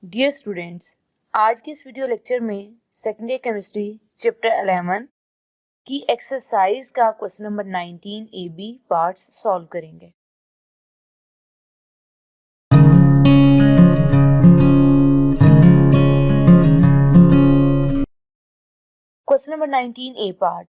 Dear students, आज के इस वीडियो लेक्चर में सेकेंड ईयर केमिस्ट्री चैप्टर 11 की एक्सरसाइज का question number 19 A B parts solve करेंगे। Question number 19 A part.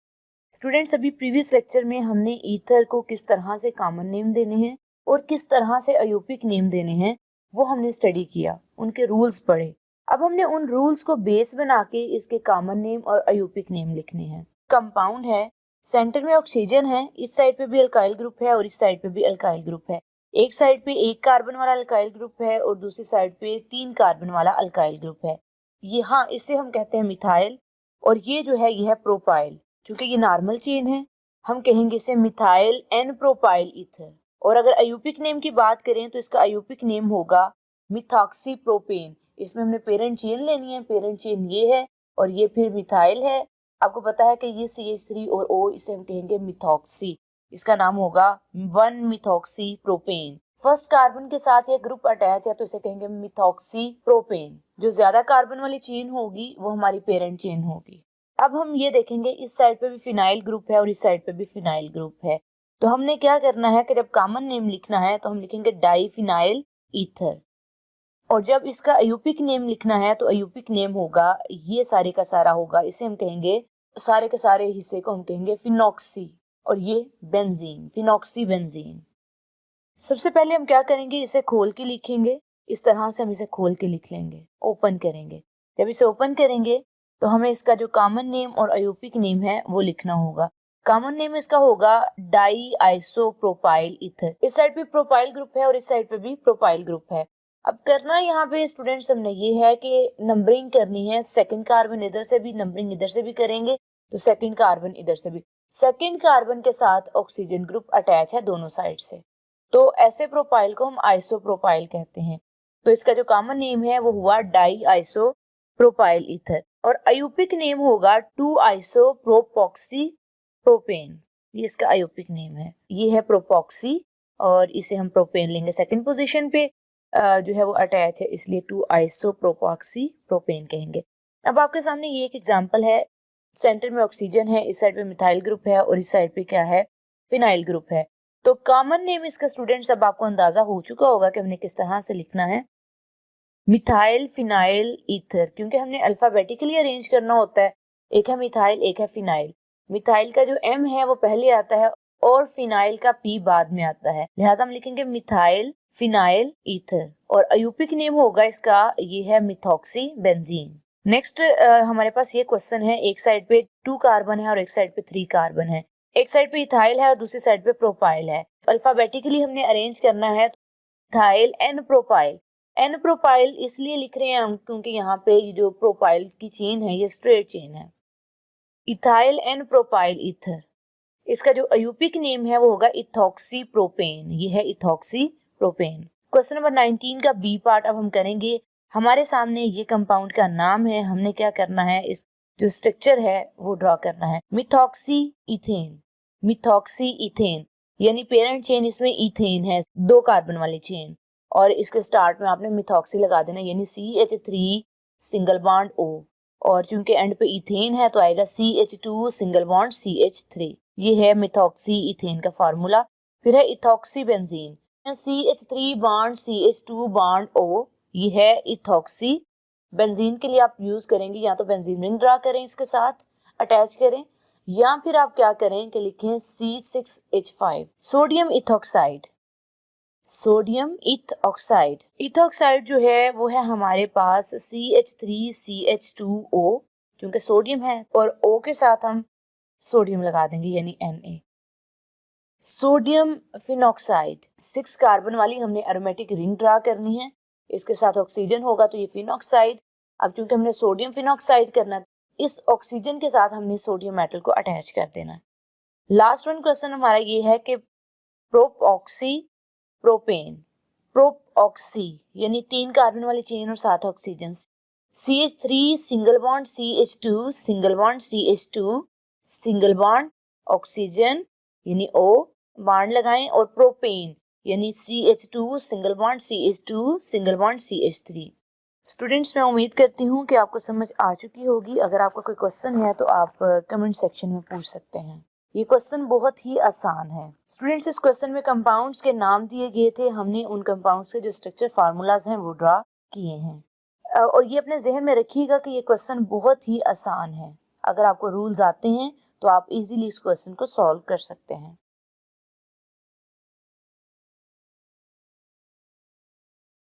Students, अभी प्रीवियस लेक्चर में हमने ईथर को किस तरह से कॉमन नेम देने हैं और किस तरह से अयोपिक नेम देने हैं वो हमने स्टडी किया, उनके रूल्स पढ़े। अब हमने उन रूल्स को बेस बना के इसके कॉमन नेम और अयोपिक नेम लिखने हैं। कंपाउंड है, सेंटर में ऑक्सीजन है, इस साइड पे भी अल्काइल ग्रुप है और इस साइड पे भी अल्काइल ग्रुप है। एक साइड पे एक कार्बन वाला अल्काइल ग्रुप है और दूसरी साइड पे 3 कार्बन वाला अल्काइल ग्रुप है। यहाँ इसे हम कहते हैं मिथाइल और ये जो है ये है प्रोपाइल। चूंकि ये नॉर्मल चेन है, हम कहेंगे इसे मिथाइल एन प्रोपाइल ईथर। और अगर अयूपिक नेम की बात करें तो इसका अयूपिक नेम होगा मिथॉक्सी प्रोपेन। इसमें हमने पेरेंट चेन लेनी है, पेरेंट चेन ये है और ये फिर मिथाइल है। आपको पता है कि ये CH3 और O, इसे हम कहेंगे मिथॉक्सी। इसका नाम होगा 1 मिथॉक्सी प्रोपेन। फर्स्ट कार्बन के साथ ये ग्रुप अटैच है तो इसे कहेंगे मिथॉक्सी प्रोपेन। जो ज्यादा कार्बन वाली चेन होगी वो हमारी पेरेंट चेन होगी। अब हम ये देखेंगे इस साइड पे भी फिनाइल ग्रुप है और इस साइड पे भी फिनाइल ग्रुप है। तो हमने क्या करना है कि जब कॉमन नेम लिखना है तो हम लिखेंगे डाईफिनाइल ईथर। और जब इसका अयूपिक नेम लिखना है तो अयूपिक नेम होगा ये सारे का सारा होगा, इसे हम कहेंगे सारे के सारे हिस्से को हम कहेंगे फिनॉक्सी और ये बेंजीन, फिनॉक्सी बेंजीन। सबसे पहले हम क्या करेंगे, इसे खोल के लिखेंगे। इस तरह से हम इसे खोल के लिख लेंगे, ओपन करेंगे। जब इसे ओपन करेंगे तो हमें इसका जो कॉमन नेम और अयूपिक नेम है वो लिखना होगा। कॉमन नेम इसका होगा डाई आइसो प्रोपाइल ईथर। इस साइड पे प्रोपाइल ग्रुप है और इस साइड पे भी प्रोपाइल ग्रुप है। अब करना यहाँ पे स्टूडेंट्स हमने ये है कि नंबरिंग करनी है। सेकंड कार्बन इधर से भी नंबरिंग इधर से भी करेंगे तो सेकंड कार्बन इधर से भी। सेकंड कार्बन के साथ ऑक्सीजन ग्रुप अटैच है दोनों साइड से, तो ऐसे प्रोपाइल को हम आइसो प्रोपाइल कहते हैं। तो इसका जो कॉमन नेम है वो हुआ डाई आइसो प्रोपाइल ईथर और अयूपिक नेम होगा 2 आइसो प्रोपॉक्सी प्रोपेन। ये इसका अयूपिक नेम है, ये है प्रोपॉक्सी और इसे हम प्रोपेन लेंगे। सेकंड पोजीशन पे जो है वो अटैच है, इसलिए 2 आइसो प्रोपॉक्सी प्रोपेन कहेंगे। अब आपके सामने ये एक एग्जांपल है। सेंटर में ऑक्सीजन है, इस साइड पे मिथाइल ग्रुप है और इस साइड पे क्या है, फिनाइल ग्रुप है। तो कॉमन नेम इसका स्टूडेंट्स अब आपको अंदाजा हो चुका होगा कि हमने किस तरह से लिखना है, मिथाइल फिनाइल ईथर, क्योंकि हमने अल्फाबेटिकली अरेंज करना होता है। एक है मिथाइल, एक है फिनाइल। मिथाइल का जो M है वो पहले आता है और फिनाइल का P बाद में आता है, लिहाजा हम लिखेंगे मिथाइल फिनाइल ईथर और अयूपिक नेम होगा इसका ये है मिथॉक्सी बेंजीन। नेक्स्ट हमारे पास ये क्वेश्चन है, एक साइड पे 2 कार्बन है और एक साइड पे 3 कार्बन है। एक साइड पे इथाइल है और दूसरी साइड पे प्रोपाइल है। अल्फाबेटिकली हमने अरेंज करना है। Ethyl n propyl, n propyl इसलिए लिख रहे हैं हम क्योंकि यहाँ पे जो प्रोपाइल की चेन है ये स्ट्रेट चेन है। इथाइल एन प्रोपाइल ईथर, इसका जो अयूपिक नेम है वो होगा इथॉक्सी प्रोपेन। ये है इथॉक्सी प्रोपेन। क्वेश्चन नंबर 19 का बी पार्ट अब हम करेंगे। हमारे सामने ये कंपाउंड का नाम है, हमने क्या करना है, इस जो स्ट्रक्चर है वो ड्रॉ करना है। मिथॉक्सी इथेन, मिथॉक्सी इथेन यानी पेरेंट चेन इसमें इथेन है, 2 कार्बन वाली चेन, और इसके स्टार्ट में आपने मिथॉक्सी लगा देना यानी CH3 सिंगल बॉन्ड O, और चूंकि एंड पे इथेन है तो आएगा CH2 सिंगल बॉन्ड CH3। ये है मिथॉक्सी इथेन का फार्मूला। फिर है ethoxy benzene, CH3 bond CH2 bond O, ये है इथॉक्सी बेंजीन। के लिए आप यूज करेंगे या तो बेंजीन रिंग ड्रा करें इसके साथ अटैच करें, या फिर आप क्या करें कि लिखें C6H5 सोडियम इथॉक्साइड। सोडियम इथऑक्साइड, इथऑक्साइड जो है वो है हमारे पास CH3CH2O, क्योंकि सोडियम है और O के साथ हम सोडियम लगा देंगे यानी Na। सोडियम फिनॉक्साइड, 6 कार्बन वाली हमने एरोमेटिक रिंग ड्रा करनी है, इसके साथ ऑक्सीजन होगा तो ये फिनॉक्साइड। अब क्योंकि हमने सोडियम फिनॉक्साइड करना, इस ऑक्सीजन के साथ हमने सोडियम मेटल को अटैच कर देना है। लास्ट वन क्वेश्चन हमारा ये है कि प्रोपॉक्सी प्रोपेन, प्रोपॉक्सी यानी 3 कार्बन वाली चेन और साथ oxygen, CH3 single bond CH2 single bond CH2 single bond oxygen यानी O बॉन्ड लगाएं, और प्रोपेन यानी CH2 single bond CH2 single bond CH3। Students, मैं उम्मीद करती हूँ कि आपको समझ आ चुकी होगी। अगर आपका कोई क्वेश्चन है तो आप कमेंट सेक्शन में पूछ सकते हैं। ये क्वेश्चन बहुत ही आसान है। स्टूडेंट्स, इस क्वेश्चन में कंपाउंड्स के नाम दिए गए थे। हमने उन कंपाउंड्स के जो स्ट्रक्चर फार्मूलाज हैं वो ड्रा किए हैं। और ये अपने जहन में रखिएगा कि ये क्वेश्चन बहुत ही आसान है। अगर आपको रूल्स आते हैं तो आप इजीली इस क्वेश्चन को सॉल्व कर सकते हैं।